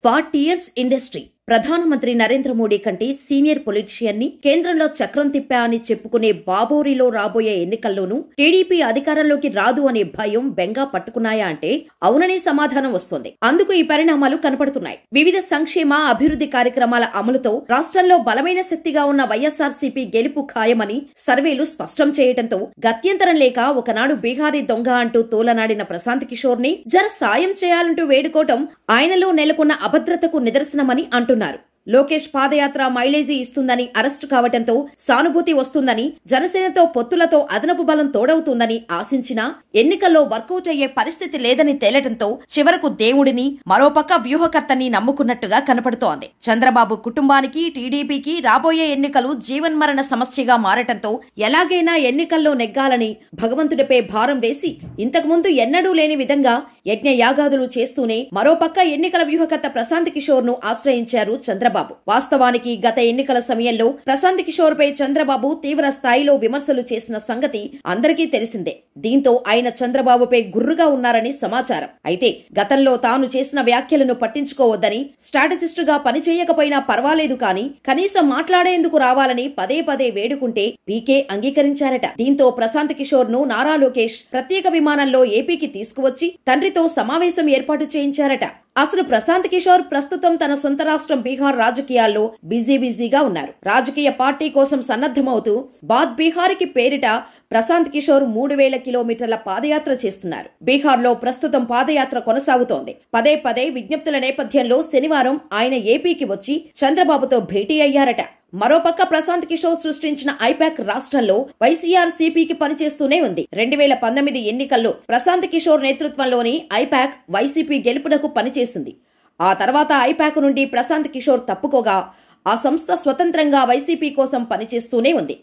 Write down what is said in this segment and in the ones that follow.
40 years industry. ప్రధానమంత్రి నరేంద్ర మోడీ కంటే senior politician ని కేంద్రంలో చక్రం తిప్పా అని చెప్పుకునే బాబోరిలో రాబోయే ఎన్నికల్లోనూ టీడీపీ అధికారంలోకి రాదు అనే భయం బెంగా పట్టుకున్నాయా అంటే అవుననే సమాధానం వస్తోంది. అందుకు ఈ పరిణామాలు కనపడుతున్నాయి. వివిధ సంక్షేమ అభివృద్ధి కార్యక్రమాల అమలుతో రాష్ట్రంలో బలమైన శక్తిగా ఉన్న వైఎస్ఆర్సీపీ గెలుపు ఖాయమని సర్వేలు స్పష్టం చేయడంతో గత్యంతరం లేక ఒకనాడు బీహారీ దొంగ అంటూ తోలనాడిన ప్రశాంత్ కిషోర్ ని జర సాయం చేయాలంటూ వేడుకోవటం ఆయనలో నెలకొన్న అభద్రతకు నిదర్శనమని అంటున్నారు. లోకేష్ పాదయాత్ర మైలేజీ ఇస్తుందని అరెస్టు కావటంతో సానుభూతి వస్తుందని, జనసేనతో పొత్తులతో అదనపు బలం తోడవుతుందని ఆశించినా ఎన్నికల్లో వర్కౌట్ అయ్యే పరిస్థితి లేదని తేలటంతో చివరకు దేవుడిని, మరోపక్క వ్యూహకర్తని నమ్ముకున్నట్టుగా కనపడుతోంది. చంద్రబాబు కుటుంబానికి, టీడీపీకి రాబోయే ఎన్నికలు జీవన్మరణ సమస్యగా మారటంతో ఎలాగైనా ఎన్నికల్లో నెగ్గాలని భగవంతుడిపై భారం వేసి ఇంతకుముందు ఎన్నడూ లేని విధంగా యజ్ఞ యాగాదులు చేస్తూనే మరోపక్క ఎన్నికల వ్యూహకర్త ప్రశాంత్ కిషోర్ ను ఆశ్రయించారు చంద్రబాబు. వాస్తవానికి గత ఎన్నికల సమయంలో ప్రశాంత్ కిషోర్ పై చంద్రబాబు తీవ్ర స్థాయిలో విమర్శలు చేసిన సంగతి అందరికీ తెలిసిందే. దీంతో ఆయన చంద్రబాబుపై గుర్రుగా ఉన్నారని సమాచారం. అయితే గతంలో తాను చేసిన వ్యాఖ్యలను పట్టించుకోవద్దని, స్ట్రాటజిస్టుగా పనిచేయకపోయినా పర్వాలేదు కానీ కనీసం మాట్లాడేందుకు రావాలని పదే పదే వేడుకుంటే పీకే అంగీకరించారట. దీంతో ప్రశాంత్ కిషోర్ ను నారా లోకేష్ ప్రత్యేక విమానంలో ఏపీకి తీసుకువచ్చి తండ్రితో సమావేశం ఏర్పాటు చేయించారట. అసలు ప్రశాంత్ కిషోర్ ప్రస్తుతం తన సొంత రాష్ట్రం బీహార్ రాజకీయాల్లో బిజీగా ఉన్నారు. రాజకీయ పార్టీ కోసం సన్నద్ధమవుతూ బాద్ బీహార్కి పేరిట ప్రశాంత్ కిషోర్ 3000 కిలోమీటర్ల పాదయాత్ర చేస్తున్నారు. బీహార్లో ప్రస్తుతం పాదయాత్ర కొనసాగుతోంది. పదే పదే విజ్ఞప్తుల నేపథ్యంలో శనివారం ఆయన ఏపీకి వచ్చి చంద్రబాబుతో భేటీ అయ్యారట. మరోపక్క ప్రశాంత్ కిషోర్ సృష్టించిన ఐపాక్ రాష్ట్రంలో వైసీఆర్సీపీకి పనిచేస్తూనే ఉంది. 2019 ఎన్నికల్లో ప్రశాంత్ కిషోర్ నేతృత్వంలోని ఐపాక్ వైసీపీ గెలుపునకు పనిచేసింది. ఆ తర్వాత ఐపాక్ నుండి ప్రశాంత్ కిషోర్ తప్పుకోగా ఆ సంస్థ స్వతంత్రంగా వైసీపీ కోసం పనిచేస్తూనే ఉంది.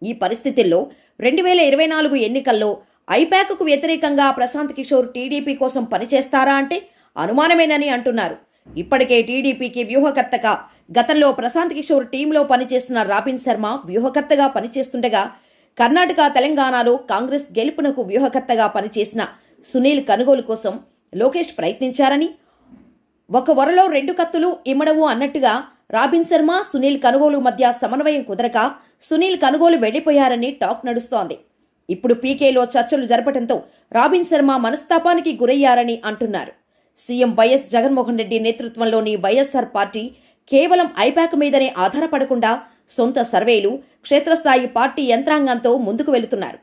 ఈ పరిస్థితుల్లో 2024 ఎన్నికల్లో ఐపాక్ కు వ్యతిరేకంగా ప్రశాంత్ కిషోర్ టీడీపీ కోసం పనిచేస్తారా అంటే అనుమానమేనని అంటున్నారు. ఇప్పటికే టీడీపీకి వ్యూహకర్తగా గతంలో ప్రశాంత్ కిషోర్ టీంలో పనిచేసిన రాబిన్ శర్మ వ్యూహకర్తగా పనిచేస్తుండగా, కర్ణాటక, తెలంగాణలో కాంగ్రెస్ గెలుపునకు వ్యూహకర్తగా పనిచేసిన సునీల్ కనుగోలు కోసం లోకేష్ ప్రయత్నించారని, ఒక వరలో 2 కత్తులు ఇమ్మడవు అన్నట్టుగా రాబిన్ శర్మ, సునీల్ కనుగోలు మధ్య సమన్వయం కుదరక సునీల్ కనుగోలు వెళ్లిపోయారని టాక్ నడుస్తోంది. ఇప్పుడు పీకేలో చర్చలు జరపడంతో రాబిన్ శర్మ మనస్తాపానికి గురయ్యారని అంటున్నారు. సీఎం వైఎస్ జగన్మోహన్ రెడ్డి నేతృత్వంలోని వైఎస్ఆర్ పార్టీ కేవలం ఐపాక్ మీదనే ఆధారపడకుండా సొంత సర్వేలు, క్షేత్రస్థాయి పార్టీ యంత్రాంగంతో ముందుకు వెళుతున్నారు.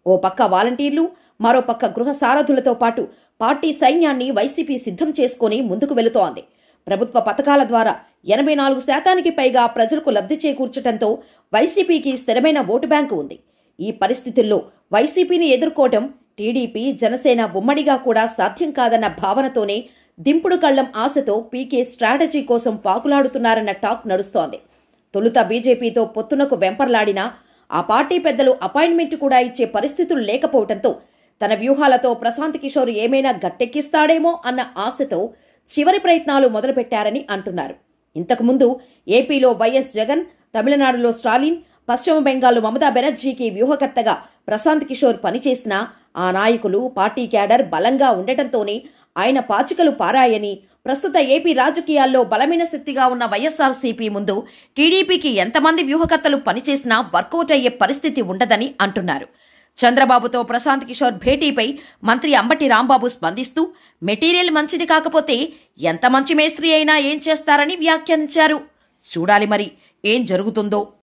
ఓ పక్క వాలంటీర్లు, మరోపక్క గృహ సారథులతో పాటు పార్టీ సైన్యాన్ని వైసీపీ సిద్ధం చేసుకుని ముందుకు వెళుతోంది. ప్రభుత్వ పథకాల ద్వారా 84% పైగా ప్రజలకు లబ్ధి చేకూర్చడంతో వైసీపీకి స్థిరమైన ఓటు బ్యాంకు ఉంది. ఈ పరిస్థితుల్లో వైసీపీని ఎదుర్కోవటం టీడీపీ, జనసేన ఉమ్మడిగా కూడా సాధ్యం కాదన్న భావనతోనే దింపుడు కళ్లం ఆశతో పీకే స్ట్రాటజీ కోసం పాకులాడుతున్నారన్న టాక్ నడుస్తోంది. తొలుత బీజేపీతో పొత్తునకు వెంపర్లాడినా ఆ పార్టీ పెద్దలు అపాయింట్మెంట్ కూడా ఇచ్చే పరిస్థితులు లేకపోవడంతో తన వ్యూహాలతో ప్రశాంత్ కిషోర్ ఏమైనా గట్టెక్కిస్తాడేమో అన్న ఆశతో చివరి ప్రయత్నాలు మొదలుపెట్టారని అంటున్నారు. ఇంతకుముందు ఏపీలో వైఎస్ జగన్, తమిళనాడులో స్టాలిన్, పశ్చిమ బెంగాల్లో మమతా బెనర్జీకి వ్యూహకర్తగా ప్రశాంత్ కిషోర్ పనిచేసినా ఆ నాయకులు, పార్టీ క్యాడర్ బలంగా ఉండటంతోనే ఆయన పాచికలు పారాయని, ప్రస్తుత ఏపీ రాజకీయాల్లో బలమైన శక్తిగా ఉన్న వైఎస్ఆర్సీపీ ముందు టీడీపీకి ఎంతమంది వ్యూహకర్తలు పనిచేసినా వర్కౌట్ అయ్యే పరిస్థితి ఉండదని అంటున్నారు. చంద్రబాబుతో ప్రశాంత్ కిషోర్ భేటీపై మంత్రి అంబటి రాంబాబు స్పందిస్తూ మెటీరియల్ మంచిది కాకపోతే ఎంత మంచి మేస్త్రి అయినా ఏం చేస్తారని వ్యాఖ్యానించారు. చూడాలి మరి ఏం జరుగుతుందో.